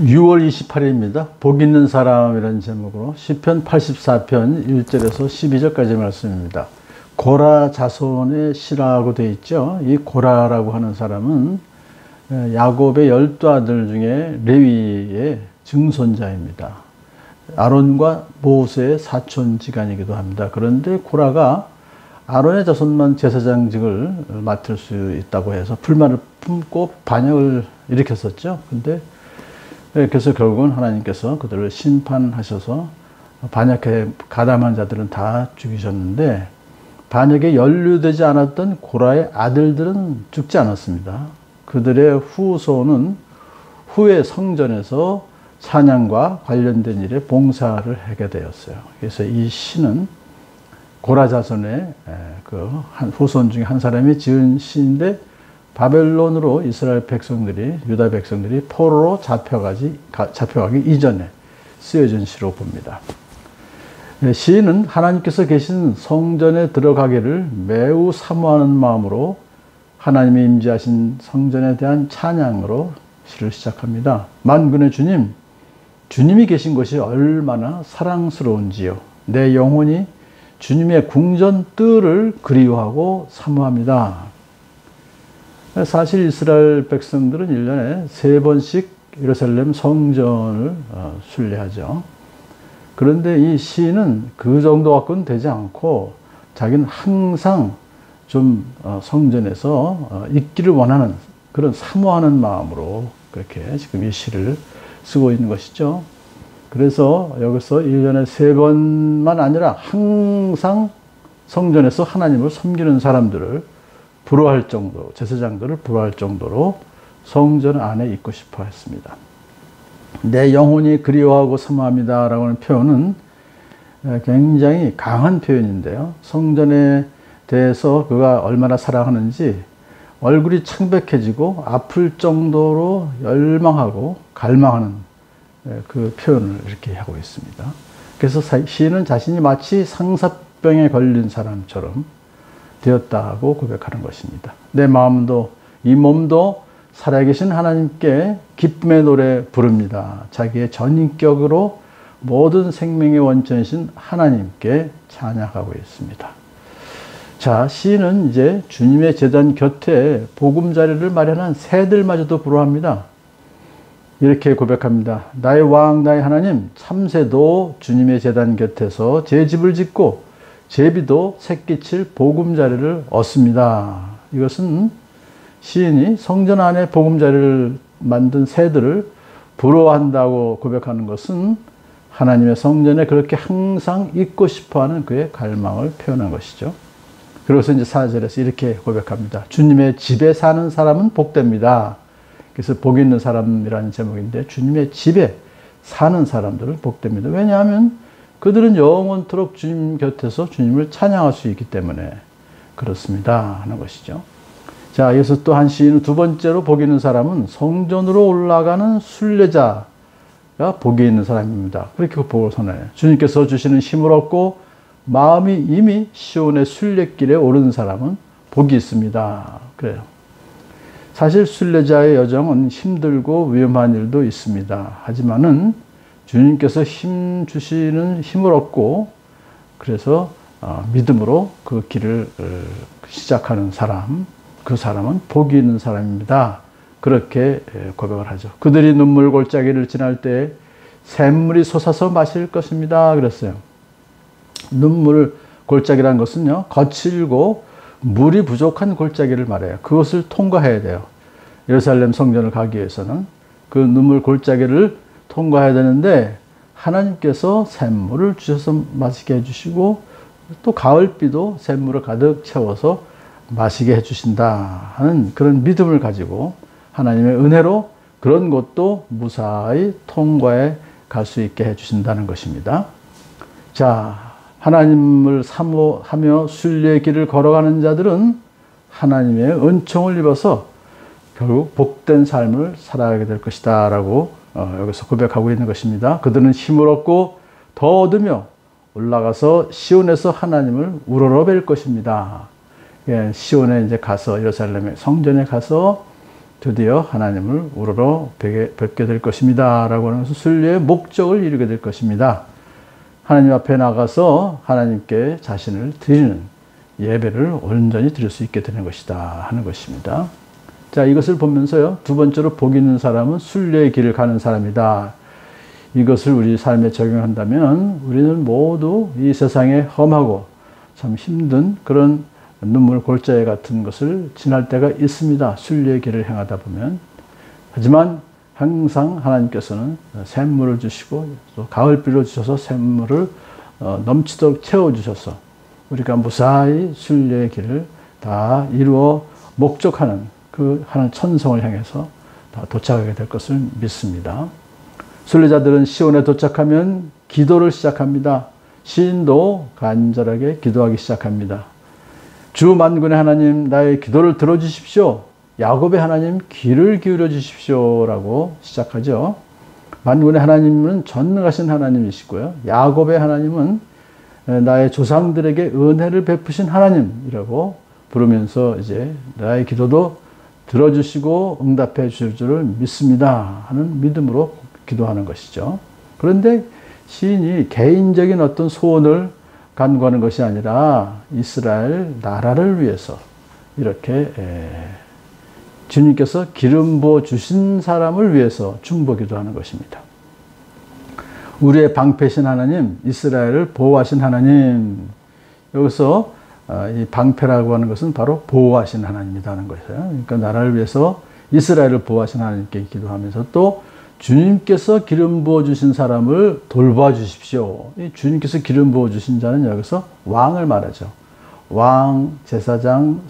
6월 28일입니다. 복 있는 사람이라는 제목으로 시편 84편 1절에서 12절까지 말씀입니다. 고라 자손의 시라고 되어 있죠. 이 고라라고 하는 사람은 야곱의 12아들 중에 레위의 증손자입니다. 아론과 모세의 사촌지간이기도 합니다. 그런데 고라가 아론의 자손만 제사장직을 맡을 수 있다고 해서 불만을 품고 반역을 일으켰었죠. 근데 그래서 결국은 하나님께서 그들을 심판하셔서 반역에 가담한 자들은 다 죽이셨는데, 반역에 연루되지 않았던 고라의 아들들은 죽지 않았습니다. 그들의 후손은 후에 성전에서 찬양과 관련된 일에 봉사를 하게 되었어요. 그래서 이 시는 고라 자손의 그 후손 중에 한 사람이 지은 시인데, 바벨론으로 이스라엘 백성들이, 유다 백성들이 포로로 잡혀가기 이전에 쓰여진 시로 봅니다. 시인은 하나님께서 계신 성전에 들어가기를 매우 사모하는 마음으로 하나님이 임재하신 성전에 대한 찬양으로 시를 시작합니다. 만군의 주님, 주님이 계신 곳이 얼마나 사랑스러운지요. 내 영혼이 주님의 궁전 뜰을 그리워하고 사모합니다. 사실 이스라엘 백성들은 1년에 3번씩 예루살렘 성전을 순례하죠. 그런데 이 시인은 그 정도 갖고는 되지 않고 자기는 항상 좀 성전에서 있기를 원하는, 그런 사모하는 마음으로 그렇게 지금 이 시를 쓰고 있는 것이죠. 그래서 여기서 1년에 3번만 아니라 항상 성전에서 하나님을 섬기는 사람들을 부러워할 정도로, 제사장들을 부러워할 정도로 성전 안에 있고 싶어 했습니다. 내 영혼이 그리워하고 사모합니다 라고 하는 표현은 굉장히 강한 표현인데요. 성전에 대해서 그가 얼마나 사랑하는지 얼굴이 창백해지고 아플 정도로 열망하고 갈망하는 그 표현을 이렇게 하고 있습니다. 그래서 시인은 자신이 마치 상사병에 걸린 사람처럼 되었다고 고백하는 것입니다. 내 마음도 이 몸도 살아계신 하나님께 기쁨의 노래 부릅니다. 자기의 전인격으로 모든 생명의 원천이신 하나님께 찬양하고 있습니다. 자, 시인은 이제 주님의 제단 곁에 보금자리를 마련한 새들마저도 부러워합니다. 이렇게 고백합니다. 나의 왕, 나의 하나님, 참새도 주님의 제단 곁에서 제 집을 짓고 제비도 새끼칠 보금자리를 얻습니다. 이것은 시인이 성전 안에 보금자리를 만든 새들을 부러워한다고 고백하는 것은 하나님의 성전에 그렇게 항상 있고 싶어하는 그의 갈망을 표현한 것이죠. 그래서 이제 4절에서 이렇게 고백합니다. 주님의 집에 사는 사람은 복됩니다. 그래서 복 있는 사람이라는 제목인데, 주님의 집에 사는 사람들은 복됩니다. 왜냐하면 그들은 영원토록 주님 곁에서 주님을 찬양할 수 있기 때문에 그렇습니다 하는 것이죠. 자, 여기서 또 한 시인은 두 번째로 복이 있는 사람은 성전으로 올라가는 순례자가 복이 있는 사람입니다. 그렇게 복을 선언해요. 주님께서 주시는 힘을 얻고 마음이 이미 시온의 순례길에 오르는 사람은 복이 있습니다. 그래요. 사실 순례자의 여정은 힘들고 위험한 일도 있습니다. 하지만은 주님께서 힘 주시는 힘을 얻고, 그래서 믿음으로 그 길을 시작하는 사람, 그 사람은 복이 있는 사람입니다. 그렇게 고백을 하죠. 그들이 눈물 골짜기를 지날 때 샘물이 솟아서 마실 것입니다 그랬어요. 눈물 골짜기라는 것은요, 거칠고 물이 부족한 골짜기를 말해요. 그것을 통과해야 돼요. 예루살렘 성전을 가기 위해서는 그 눈물 골짜기를 통과해야 되는데, 하나님께서 샘물을 주셔서 마시게 해주시고, 또 가을비도 샘물을 가득 채워서 마시게 해주신다 하는 그런 믿음을 가지고 하나님의 은혜로 그런 것도 무사히 통과해 갈 수 있게 해주신다는 것입니다. 자, 하나님을 사모하며 순례의 길을 걸어가는 자들은 하나님의 은총을 입어서 결국 복된 삶을 살아가게 될 것이다 라고 여기서 고백하고 있는 것입니다. 그들은 힘을 얻고 더 얻으며 올라가서 시온에서 하나님을 우러러뵐 것입니다. 예, 시온에 이제 가서, 예루살렘의 성전에 가서 드디어 하나님을 우러러 뵙게 될 것입니다. 라고 하는 것은 순례의 목적을 이루게 될 것입니다. 하나님 앞에 나가서 하나님께 자신을 드리는 예배를 온전히 드릴 수 있게 되는 것이다 하는 것입니다. 자, 이것을 보면서요, 두 번째로 복 있는 사람은 순례의 길을 가는 사람이다. 이것을 우리 삶에 적용한다면 우리는 모두 이 세상에 험하고 참 힘든 그런 눈물 골짜기 같은 것을 지날 때가 있습니다. 순례의 길을 행하다 보면. 하지만 항상 하나님께서는 샘물을 주시고 또 가을비를 주셔서 샘물을 넘치도록 채워주셔서 우리가 무사히 순례의 길을 다 이루어 목적하는 그 하나님 천성을 향해서 다 도착하게 될 것을 믿습니다. 순례자들은 시온에 도착하면 기도를 시작합니다. 시인도 간절하게 기도하기 시작합니다. 주 만군의 하나님, 나의 기도를 들어주십시오. 야곱의 하나님, 귀를 기울여 주십시오. 라고 시작하죠. 만군의 하나님은 전능하신 하나님이시고요. 야곱의 하나님은 나의 조상들에게 은혜를 베푸신 하나님이라고 부르면서 이제 나의 기도도 들어주시고 응답해 주실 줄을 믿습니다 하는 믿음으로 기도하는 것이죠. 그런데 시인이 개인적인 어떤 소원을 간구하는 것이 아니라 이스라엘 나라를 위해서 이렇게 주님께서 기름 부어 주신 사람을 위해서 중보 기도하는 것입니다. 우리의 방패신 하나님, 이스라엘을 보호하신 하나님. 여기서 이 방패라고 하는 것은 바로 보호하신 하나님이다 하는 것이에요. 그러니까 나라를 위해서 이스라엘을 보호하신 하나님께 기도하면서 또 주님께서 기름 부어 주신 사람을 돌봐 주십시오. 이 주님께서 기름 부어 주신 자는 여기서 왕을 말하죠. 왕, 제사장,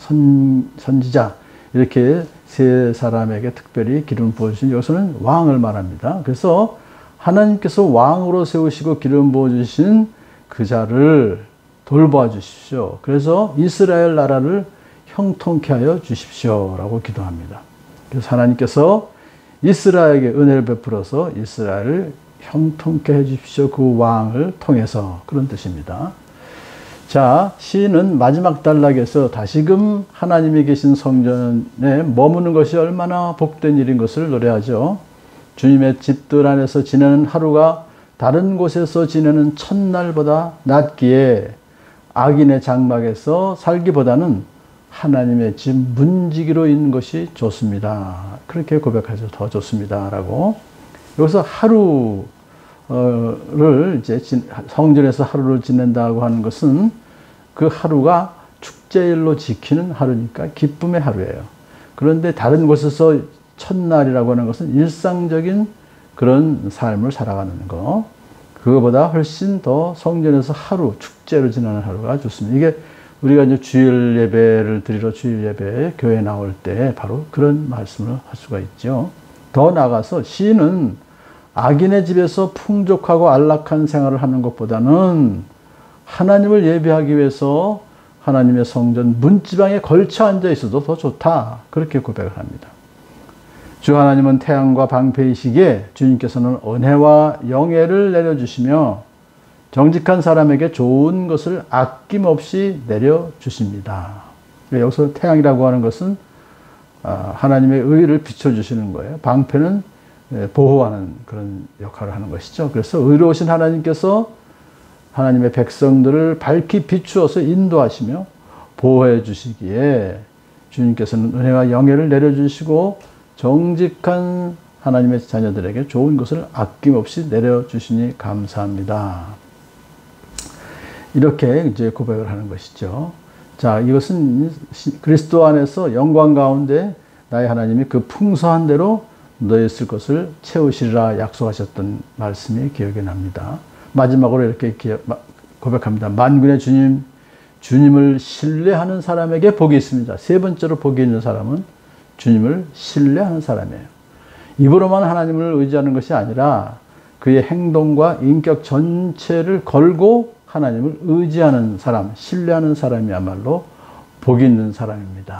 선지자 이렇게 세 사람에게 특별히 기름 부어 주신, 여기서는 왕을 말합니다. 그래서 하나님께서 왕으로 세우시고 기름 부어 주신 그 자를 돌봐 주십시오. 그래서 이스라엘 나라를 형통케 하여 주십시오 라고 기도합니다. 그래서 하나님께서 이스라엘에게 은혜를 베풀어서 이스라엘을 형통케 해 주십시오. 그 왕을 통해서, 그런 뜻입니다. 자, 시인은 마지막 단락에서 다시금 하나님이 계신 성전에 머무는 것이 얼마나 복된 일인 것을 노래하죠. 주님의 집들 안에서 지내는 하루가 다른 곳에서 지내는 첫날보다 낫기에 악인의 장막에서 살기보다는 하나님의 집 문지기로 있는 것이 좋습니다. 그렇게 고백하죠. 더 좋습니다. 라고. 여기서 하루를 이제 성전에서 하루를 지낸다고 하는 것은 그 하루가 축제일로 지키는 하루니까 기쁨의 하루예요. 그런데 다른 곳에서 첫날이라고 하는 것은 일상적인 그런 삶을 살아가는 거. 그거보다 훨씬 더 성전에서 하루, 축제로 지나는 하루가 좋습니다. 이게 우리가 이제 주일 예배를 드리러 주일 예배에 교회에 나올 때 바로 그런 말씀을 할 수가 있죠. 더 나아가서 시인은 악인의 집에서 풍족하고 안락한 생활을 하는 것보다는 하나님을 예배하기 위해서 하나님의 성전 문지방에 걸쳐 앉아 있어도 더 좋다. 그렇게 고백을 합니다. 주 하나님은 태양과 방패이시기에 주님께서는 은혜와 영예를 내려주시며 정직한 사람에게 좋은 것을 아낌없이 내려주십니다. 여기서 태양이라고 하는 것은 하나님의 의를 비춰주시는 거예요. 방패는 보호하는 그런 역할을 하는 것이죠. 그래서 의로우신 하나님께서 하나님의 백성들을 밝히 비추어서 인도하시며 보호해 주시기에 주님께서는 은혜와 영예를 내려주시고 정직한 하나님의 자녀들에게 좋은 것을 아낌없이 내려주시니 감사합니다. 이렇게 이제 고백을 하는 것이죠. 자, 이것은 그리스도 안에서 영광 가운데 나의 하나님이 그 풍성한 대로 너희 쓸 것을 채우시리라 약속하셨던 말씀이 기억이 납니다. 마지막으로 이렇게 고백합니다. 만군의 주님, 주님을 신뢰하는 사람에게 복이 있습니다. 세 번째로 복이 있는 사람은 주님을 신뢰하는 사람이에요. 입으로만 하나님을 의지하는 것이 아니라 그의 행동과 인격 전체를 걸고 하나님을 의지하는 사람, 신뢰하는 사람이야말로 복 있는 사람입니다.